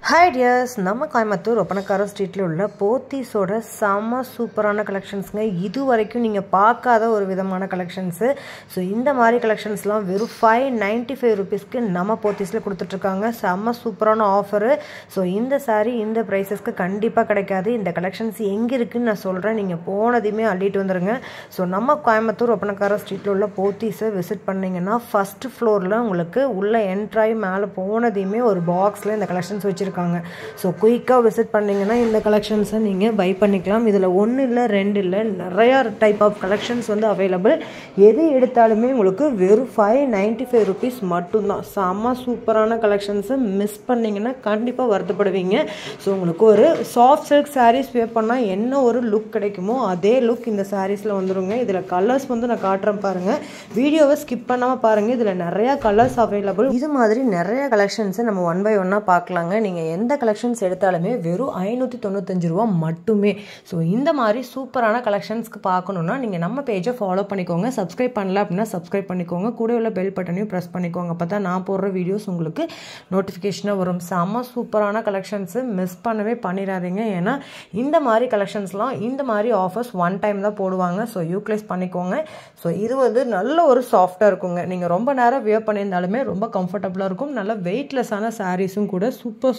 Hi dears, நம்ம கோயம்புத்தூர் ஒப்பனக்கார ஸ்ட்ரீட்ல உள்ள போத்தீஸோட செம சூப்பரான கலெக்ஷன்ஸ்ங்க. இது வரைக்கும் நீங்கள் பார்க்காத ஒரு விதமான கலெக்ஷன்ஸு. ஸோ இந்த மாதிரி கலெக்ஷன்ஸ்லாம் வெறும் 595 ருபீஸ்க்கு நம்ம போத்தீஸில் கொடுத்துட்ருக்காங்க. செம்ம சூப்பரான ஆஃபரு. ஸோ இந்த சாரீ இந்த ப்ரைஸஸ்க்கு கண்டிப்பாக கிடைக்காது. இந்த கலெக்ஷன்ஸ் எங்கே இருக்குதுன்னு நான் சொல்கிறேன், நீங்கள் போனதையுமே அள்ளிட்டு வந்துடுங்க. ஸோ நம்ம கோயம்புத்தூர் ஒப்பனக்கார ஸ்ட்ரீட்டில் உள்ள போத்தீஸை விசிட் பண்ணிங்கன்னா ஃபஸ்ட் ஃப்ளோரில் உங்களுக்கு உள்ள என்ட்ராய் மேலே போனதையுமே ஒரு பாக்ஸில் இந்த கலெக்ஷன்ஸ் வச்சுருக்காங்க. ஸோ குயிக்காக விசிட் பண்ணிங்கன்னா இந்த கலெக்ஷன்ஸை நீங்கள் பை பண்ணிக்கலாம். இதில் ஒன்று இல்லை ரெண்டு இல்லை, நிறையா டைப் ஆஃப் கலெக்ஷன்ஸ் வந்து அவைலபிள். எது எடுத்தாலுமே உங்களுக்கு வெறும் 595 ருபீஸ் மட்டும்தான். செம்ம சூப்பரான கலெக்ஷன்ஸை மிஸ் பண்ணிங்கன்னா கண்டிப்பாக வருத்தப்படுவீங்க. ஸோ உங்களுக்கு ஒரு சாஃப்ட் சில்க் சாரீஸ் வேர் பண்ணால் என்ன ஒரு லுக் கிடைக்குமோ அதே லுக் இந்த சாரீஸில் வந்துடுங்க. இதில் கலர்ஸ் வந்து நான் காட்டுறேன் பாருங்கள், வீடியோவை ஸ்கிப் பண்ணாமல் பாருங்கள். இதில் நிறையா கலர்ஸ் அவைலபிள். இது மாதிரி நிறைய கலெக்ஷன்ஸை நம்ம ஒன் பை ஒன்னாக பார்க்கலாங்க. நீங்கள் எந்த கலெக்ஷன்ஸ் எடுத்தாலுமே வெறும் 595 ரூபா மட்டுமே. ஸோ இந்த மாதிரி சூப்பரான கலெக்ஷன்ஸ்க்கு பார்க்கணுன்னா நீங்கள் நம்ம பேஜை ஃபாலோ பண்ணிக்கோங்க. சப்ஸ்கிரைப் பண்ணல அப்படின்னா சப்ஸ்கிரைப் பண்ணிக்கோங்க. கூட உள்ள பெல் பட்டனையும் ப்ரெஸ் பண்ணிக்கோங்க. அப்போ தான் நான் போடுற வீடியோஸ் உங்களுக்கு நோட்டிஃபிகேஷனாக வரும். செம்ம சூப்பரான கலெக்ஷன்ஸு மிஸ் பண்ணவே பண்ணிடாதீங்க. ஏன்னா இந்த மாதிரி கலெக்ஷன்ஸ்லாம் இந்த மாதிரி ஆஃபர்ஸ் ஒன் டைம் தான் போடுவாங்க. ஸோ யூட்டிலைஸ் பண்ணிக்கோங்க. ஸோ இது வந்து நல்ல ஒரு சாஃப்டாக இருக்குங்க. நீங்கள் ரொம்ப நேரம் வியர் பண்ணியிருந்தாலுமே ரொம்ப கம்ஃபர்டபுளாக இருக்கும். நல்ல வெயிட்லெஸ்ஸான சாரீஸும் கூட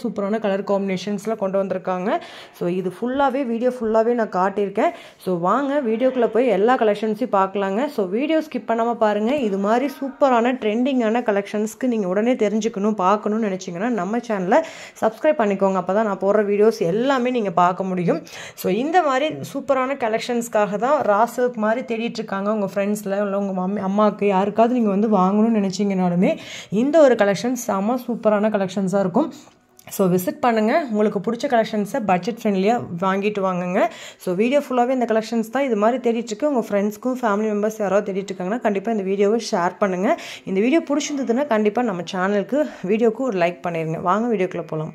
சூப்பரான கலர் காம்பினேஷன்ஸில் கொண்டு வந்திருக்காங்க. ஸோ இது ஃபுல்லாகவே வீடியோ ஃபுல்லாகவே நான் காட்டியிருக்கேன். ஸோ வாங்க வீடியோக்குள்ளே போய் எல்லா கலெக்ஷன்ஸையும் பார்க்கலாங்க. ஸோ வீடியோ ஸ்கிப் பண்ணாமல் பாருங்கள். இது மாதிரி சூப்பரான ட்ரெண்டிங்கான கலெக்ஷன்ஸ்க்கு நீங்கள் உடனே தெரிஞ்சுக்கணும் பார்க்கணும்னு நினச்சிங்கன்னா நம்ம சேனலை சப்ஸ்கிரைப் பண்ணிக்கோங்க. அப்போ தான் நான் போடுற வீடியோஸ் எல்லாமே நீங்கள் பார்க்க முடியும். ஸோ இந்த மாதிரி சூப்பரான கலெக்ஷன்ஸ்க்காக தான் ராசில்க் மாதிரி தேடிட்டு இருக்காங்க உங்கள் ஃப்ரெண்ட்ஸில் இல்லை உங்கள் அம்மாவுக்கு யாருக்காவது நீங்கள் வந்து வாங்கணும்னு நினச்சிங்கனாலுமே இந்த ஒரு கலெக்ஷன் செம்ம சூப்பரான கலெக்ஷன்ஸாக இருக்கும். ஸோ விசிட் பண்ணுங்கள். உங்களுக்கு பிடிச்ச கலெக்ஷன்ஸை பட்ஜெட் ஃப்ரெண்ட்லியாக வாங்கிட்டு வாங்குங்க. ஸோ வீடியோ ஃபுல்லாகவே இந்த கலெக்ஷன்ஸ் தான். இது மாதிரி தேடிட்டுருக்கு உங்கள் ஃப்ரெண்ட்ஸ்க்கும் ஃபேமிலி மெம்பர்ஸ் யாராவது தேடிட்டு இருக்காங்கன்னா கண்டிப்பாக இந்த வீடியோவை ஷேர் பண்ணுங்கள். இந்த வீடியோ பிடிச்சிருந்ததுன்னா கண்டிப்பாக நம்ம சேனலுக்கு வீடியோக்கு ஒரு லைக் பண்ணிடுங்க. வாங்க வீடியோக்குள்ளே போகலாம்.